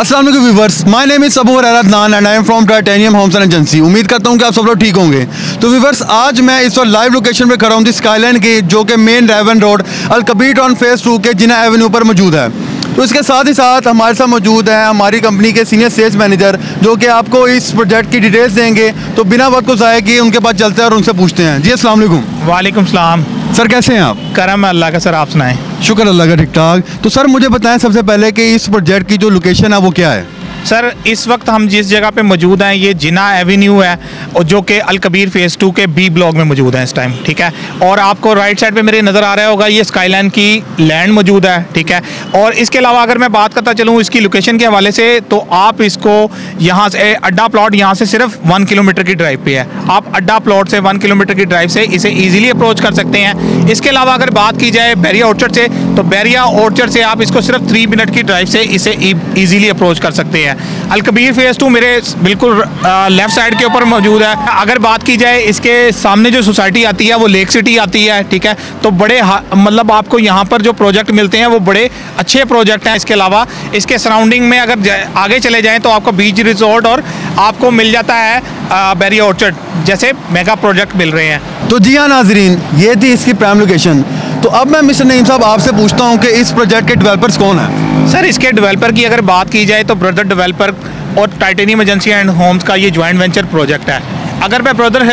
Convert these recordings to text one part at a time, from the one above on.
अस्सलाम वालेकुम viewers, my name is Saboor Adnan and I am from titanium homes and agency. उम्मीद करता हूँ कि आप सब लोग ठीक होंगे। तो व्यूअर्स, आज मैं इस वक्त लाइव लोकेशन पे खड़ा हूँ स्काईलाइन की, जो कि मेन रेवन रोड अल कबीर टाउन फेज़ 2 के जिना एवेन्यू पर मौजूद है। तो इसके साथ ही साथ हमारे साथ मौजूद हैं हमारी कंपनी के सीनियर सेल्स मैनेजर, जो कि आपको इस प्रोजेक्ट की डिटेल्स देंगे। तो बिना वक्त को ज़ाया किए उनके पास चलते हैं और उनसे पूछते हैं। जी अस्सलाम वालेकुम। वालेकुम सलाम। सर कैसे हैं आप? करम है अल्लाह का। सर आप सुनाएं। शुक्र अल्लाह का, ठीक ठाक। तो सर मुझे बताएं सबसे पहले कि इस प्रोजेक्ट की जो लोकेशन है वो क्या है? सर इस वक्त हम जिस जगह पे मौजूद हैं ये जिना एवेन्यू है, और जो कि अल कबीर फेज़ 2 के बी ब्लॉक में मौजूद है इस टाइम। ठीक है, और आपको राइट साइड पे मेरे नज़र आ रहा होगा ये स्काईलाइन की लैंड मौजूद है। ठीक है, और इसके अलावा अगर मैं बात करता चलूँ इसकी लोकेशन के हवाले से, तो आप इसको यहाँ से अड्डा प्लॉट यहाँ से सिर्फ 1 किलोमीटर की ड्राइव पे है। आप अड्डा प्लॉट से 1 किलोमीटर की ड्राइव से इसे ईजिली अप्रोच कर सकते हैं। इसके अलावा अगर बात की जाए बैरिया ऑर्चर्ड से, तो बैरिया ऑर्चर्ड से आप इसको सिर्फ 3 मिनट की ड्राइव से इसे ईजिली अप्रोच कर सकते हैं। अल कबीर फेज़ 2 मेरे बिल्कुल लेफ्ट साइड के ऊपर मौजूद है। अगर बात की जाए इसके सामने जो सोसाइटी आती है वो लेक सिटी आती है। ठीक है, तो बड़े मतलब आपको यहाँ पर जो प्रोजेक्ट मिलते हैं वो बड़े अच्छे प्रोजेक्ट हैं। इसके अलावा इसके सराउंडिंग में अगर आगे चले जाएं तो आपको बीच रिजॉर्ट और आपको मिल जाता है बैरिया ऑर्चर्ड जैसे मेगा प्रोजेक्ट मिल रहे हैं। तो जी हाँ नाजरीन, ये थी इसकी प्राइम लोकेशन। तो अब मैं मिस्टर नईम साहब आपसे पूछता हूँ कि इस प्रोजेक्ट के डेवलपर्स कौन हैं? सर इसके डेवलपर की अगर बात की जाए तो ब्रदर डेवलपर और टाइटेनियम एजेंसी एंड होम्स का ये जॉइंट वेंचर प्रोजेक्ट है। अगर मैं ब्रदर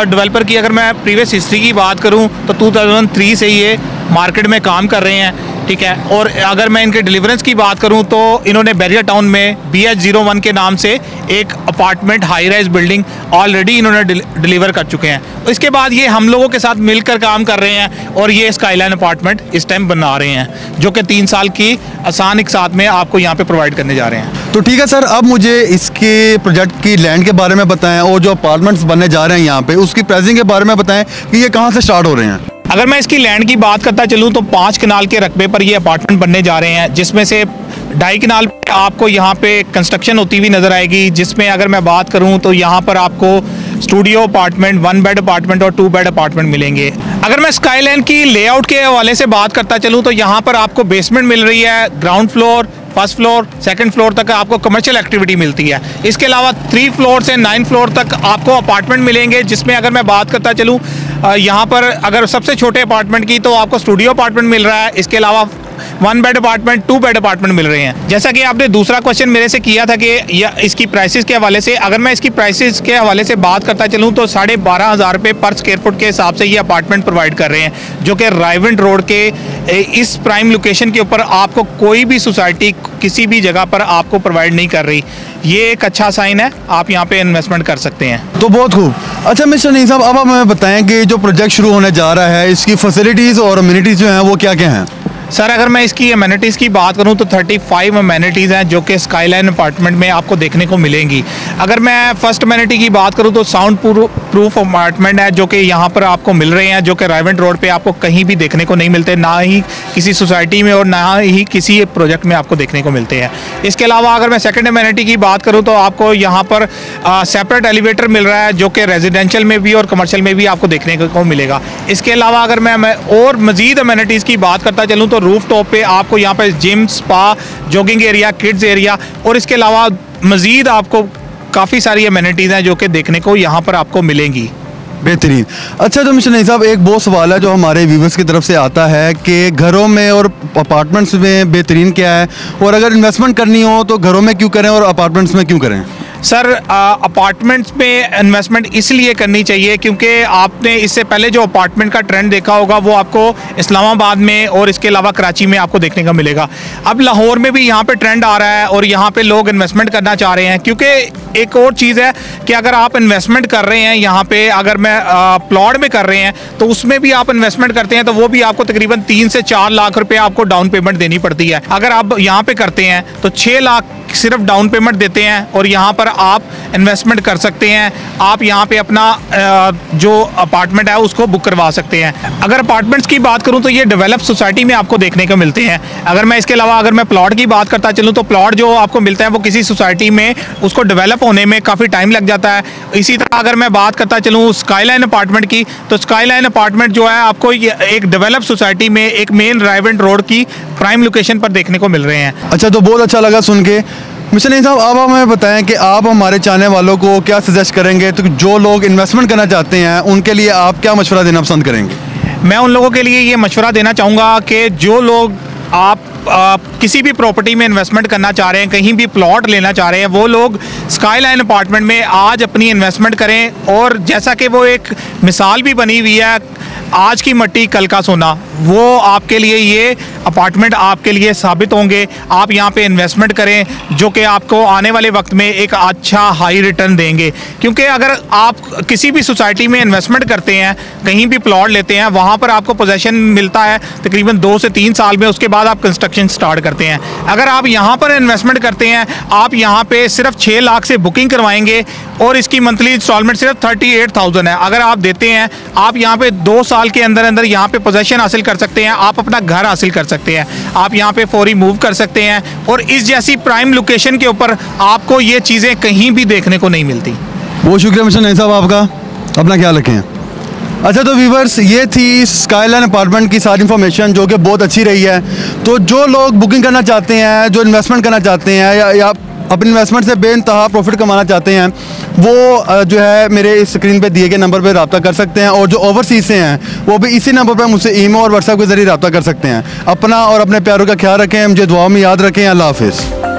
डेवलपर की अगर मैं प्रीवियस हिस्ट्री की बात करूं तो 2003 से ये मार्केट में काम कर रहे हैं। ठीक है, और अगर मैं इनके डिलीवरेंस की बात करूं तो इन्होंने बैरिया टाउन में BH01 के नाम से एक apartment high rise building already इन्होंने डिलीवर कर चुके हैं। इसके बाद ये हम लोगों के साथ मिलकर काम कर रहे हैं और ये स्काईलाइन अपार्टमेंट इस टाइम बना रहे हैं, जो कि 3 साल की आसान एक साथ में आपको यहाँ पे प्रोवाइड करने जा रहे हैं। तो ठीक है सर, अब मुझे इसके प्रोजेक्ट की लैंड के बारे में बताएं और जो अपार्टमेंट्स बनने जा रहे हैं यहाँ पे उसकी प्राइसिंग के बारे में बताएं कि ये कहाँ से स्टार्ट हो रहे हैं। अगर मैं इसकी लैंड की बात करता चलूँ तो 5 कनाल के रकबे पर ये अपार्टमेंट बनने जा रहे हैं, जिसमें से 2.5 कनाल आपको यहाँ पे कंस्ट्रक्शन होती हुई नज़र आएगी। जिसमें अगर मैं बात करूँ तो यहाँ पर आपको स्टूडियो अपार्टमेंट, 1 बेड अपार्टमेंट और 2 बेड अपार्टमेंट मिलेंगे। अगर मैं स्काईलाइन की लेआउट के हवाले से बात करता चलूँ तो यहाँ पर आपको बेसमेंट मिल रही है, ground floor, first floor, second floor तक आपको कमर्शियल एक्टिविटी मिलती है। इसके अलावा 3 फ्लोर से 9 फ्लोर तक आपको अपार्टमेंट मिलेंगे, जिसमें अगर मैं बात करता चलूँ यहाँ पर अगर सबसे छोटे अपार्टमेंट की तो आपको स्टूडियो अपार्टमेंट मिल रहा है। इसके अलावा 1 बेड अपार्टमेंट, 2 बेड अपार्टमेंट मिल रहे हैं। जैसा कि आपने दूसरा क्वेश्चन मेरे से किया था कि इसकी प्राइसेस के हवाले से, अगर मैं इसकी प्राइसेस के हवाले से बात करता चलूँ तो 12,500 रुपये पर स्क्वायर फुट के हिसाब से ये अपार्टमेंट प्रोवाइड कर रहे हैं, जो कि रायविंड रोड के इस प्राइम लोकेशन के ऊपर आपको कोई भी सोसाइटी किसी भी जगह पर आपको प्रोवाइड नहीं कर रही। ये एक अच्छा साइन है, आप यहाँ पे इन्वेस्टमेंट कर सकते हैं। तो बहुत खूब। अच्छा मिस्टर नईम साहब, अब आप हमें बताएं कि जो प्रोजेक्ट शुरू होने जा रहा है इसकी फैसिलिटीज़ और अम्यूनिटीज़ जो हैं वो क्या क्या हैं? सर अगर मैं इसकी अमेनिटीज़ की बात करूं तो 35 अमेनिटीज़ हैं जो कि स्काईलाइन अपार्टमेंट में आपको देखने को मिलेंगी। अगर मैं फर्स्ट अमेनिटी की बात करूं तो साउंड प्रूफ अपार्टमेंट है, जो कि यहाँ पर आपको मिल रहे हैं, जो कि रायवेंट रोड पे आपको कहीं भी देखने को नहीं मिलते, ना ही किसी सोसाइटी में और ना ही किसी प्रोजेक्ट में आपको देखने को मिलते हैं। इसके अलावा अगर मैं सेकेंड अमेनिटी की बात करूँ तो आपको यहाँ पर सेपरेट एलिवेटर मिल रहा है, जो कि रेजिडेंशियल में भी और कमर्शियल में भी आपको देखने को मिलेगा। इसके अलावा अगर मैं और मज़ीद अमेनिटीज़ की बात करता चलूँ तो रूफ टॉप पे आपको यहाँ पे gym, spa, jogging area, kids area और इसके अलावा मज़ीद आपको काफ़ी सारी अमेनिटीज़ हैं जो कि देखने को यहाँ पर आपको मिलेंगी। बेहतरीन। अच्छा तो मिस्टर नईम साहब, एक बहुत सवाल है जो हमारे व्यूवर्स की तरफ से आता है कि घरों में और अपार्टमेंट्स में बेहतरीन क्या है, और अगर इन्वेस्टमेंट करनी हो तो घरों में क्यों करें और अपार्टमेंट्स में क्यों करें? सर अपार्टमेंट्स में इन्वेस्टमेंट इसलिए करनी चाहिए क्योंकि आपने इससे पहले जो अपार्टमेंट का ट्रेंड देखा होगा वो आपको इस्लामाबाद में और इसके अलावा कराची में आपको देखने का मिलेगा। अब लाहौर में भी यहाँ पे ट्रेंड आ रहा है और यहाँ पे लोग इन्वेस्टमेंट करना चाह रहे हैं, क्योंकि एक और चीज़ है कि अगर आप इन्वेस्टमेंट कर रहे हैं यहाँ पे, अगर मैं प्लॉट में कर रहे हैं तो उसमें भी आप इन्वेस्टमेंट करते हैं तो वो भी आपको तकरीबन 3 से 4 लाख रुपये आपको डाउन पेमेंट देनी पड़ती है। अगर आप यहाँ पे करते हैं तो 6 लाख सिर्फ डाउन पेमेंट देते हैं और यहाँ पर आप इन्वेस्टमेंट कर सकते हैं। आप यहाँ पे अपना जो अपार्टमेंट है उसको बुक करवा सकते हैं। अगर अपार्टमेंट्स की बात करूँ तो ये डेवलप सोसाइटी में आपको देखने को मिलते हैं। अगर मैं इसके अलावा अगर मैं प्लॉट की बात करता चलूँ तो प्लॉट जो आपको मिलता है वो किसी सोसाइटी में उसको डेवलप होने में काफ़ी टाइम लग जाता है। इसी तरह अगर मैं बात करता चलूँ स्काईलाइन अपार्टमेंट की, तो स्काईलाइन अपार्टमेंट जो है आपको एक डेवलप सोसाइटी में एक मेन रायवेंट रोड की प्राइम लोकेशन पर देखने को मिल रहे हैं। अच्छा, तो बहुत अच्छा लगा सुन के। मिस्टर नईम साहब, अब हमें बताएं कि आप हमारे चाहने वालों को क्या सजेस्ट करेंगे, तो जो लोग इन्वेस्टमेंट करना चाहते हैं उनके लिए आप क्या मशवरा देना पसंद करेंगे? मैं उन लोगों के लिए ये मशवरा देना चाहूँगा कि जो लोग आप किसी भी प्रॉपर्टी में इन्वेस्टमेंट करना चाह रहे हैं, कहीं भी प्लॉट लेना चाह रहे हैं, वो लोग स्काईलाइन अपार्टमेंट में आज अपनी इन्वेस्टमेंट करें। और जैसा कि वो एक मिसाल भी बनी हुई है, आज की मट्टी कल का सोना, वो आपके लिए ये अपार्टमेंट आपके लिए साबित होंगे। आप यहाँ पे इन्वेस्टमेंट करें जो कि आपको आने वाले वक्त में एक अच्छा हाई रिटर्न देंगे। क्योंकि अगर आप किसी भी सोसाइटी में इन्वेस्टमेंट करते हैं, कहीं भी प्लॉट लेते हैं, वहाँ पर आपको पोजेसन मिलता है तकरीबन 2 से 3 साल में, उसके बाद आप कंस्ट्रक्शन स्टार्ट करते हैं। अगर आप यहाँ पर इन्वेस्टमेंट करते हैं, आप यहाँ पे सिर्फ 6 लाख से बुकिंग करवाएंगे और इसकी मंथली इंस्टॉलमेंट सिर्फ 38,000 है। अगर आप देते हैं, आप यहाँ पे 2 साल के अंदर अंदर यहाँ पे पोजेसन हासिल कर सकते हैं, आप अपना घर हासिल कर सकते हैं, आप यहाँ पे फौरी मूव कर सकते हैं। और इस जैसी प्राइम लोकेशन के ऊपर आपको ये चीज़ें कहीं भी देखने को नहीं मिलती। बहुत शुक्रिया मिस्टर नईम साहब आपका, अपना ख्याल रखें। अच्छा, तो व्यूवर्स, ये थी स्काईलाइन अपार्टमेंट की सारी इन्फॉर्मेशन जो कि बहुत अच्छी रही है। तो जो लोग बुकिंग करना चाहते हैं, जो इन्वेस्टमेंट करना चाहते हैं या अपनी इन्वेस्टमेंट से बेइंतहा प्रॉफिट कमाना चाहते हैं, वो जो है मेरे इस स्क्रीन पे दिए गए नंबर पे रब्ता कर सकते हैं। और जो ओवरसीज़ से हैं वो भी इसी नंबर पर मुझसे ईमेल और व्हाट्सएप के ज़रिए रब्ता कर सकते हैं। अपना और अपने प्यारों का ख्याल रखें, मुझे दुआ में याद रखें। अल्लाह हाफिज़।